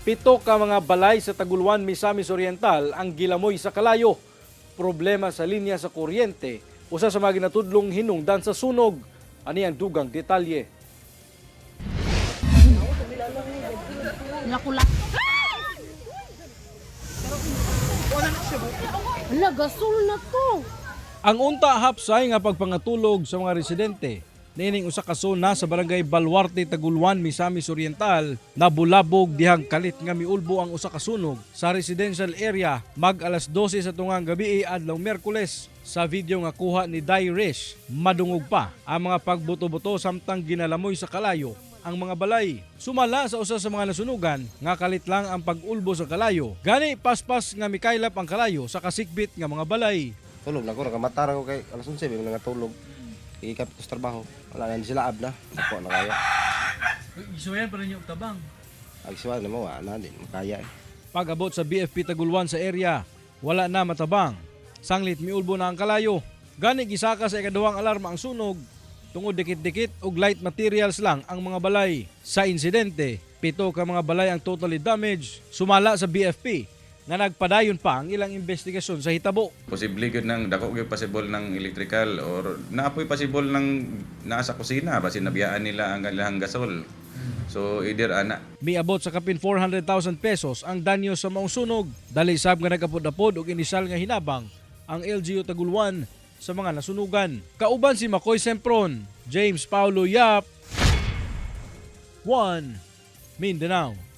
7 ka mga balay sa Taguluan, Misamis Oriental ang gilamoy sa kalayo. Problema sa linya sa kuryente, usa sa mga ginatudlong hinungdan sa sunog. Ani ang dugang detalye. Nakula. Ala, gasol na to. Ang unta hapsay nga pagpangatulog sa mga residente. Nining usa ka zona sa barangay Baluarte, Taguluan, Misamis Oriental nabulabog dihang kalit nga miulbo ang usa ka sunog sa residential area mag alas 12 sa tungang gabi adlaw Miyerkules. Sa video nga kuha ni Dayrish, madungog pa ang mga pagbuto-buto samtang ginalamoy sa kalayo ang mga balay. Sumala sa usa sa mga nasunugan nga kalit lang ang pag-ulbo sa kalayo. Gani paspas nga mikaylap ang kalayo sa kasikbit nga mga balay. Tulog na ko, nakamatara ko kay alas 11, may nga tulog. Ikapit ko sa trabaho. Wala na sila ab na. Ako na kaya. Isuyan pa rin yung tabang. Agsiwa na mo, wala din. Makaya eh. Pag-abot sa BFP Taguluan sa area, wala na matabang. Sanglit miulbo na ang kalayo. Gani gisaka sa ikaduhang alarma ang sunog. Tungod dikit-dikit og light materials lang ang mga balay. Sa insidente, 7 ka mga balay ang totally damaged. Sumala sa BFP nga nagpadayon pa ang ilang investigasyon sa hitabo. Posible gyud nang dako gyud possible ng electrical or naapoy possible ng nasa kusina basin nabiyaan nila ang ilang gasol. So either ana. Miabot sa kapin 400,000 pesos ang danyo sa maong sunog. Dali sab nga nagapod-apod og inisyal nga hinabang ang LGU Taguluan sa mga nasunugan. Kauban si Makoy Sempron, James Paulo Yap, 1 Mindanao.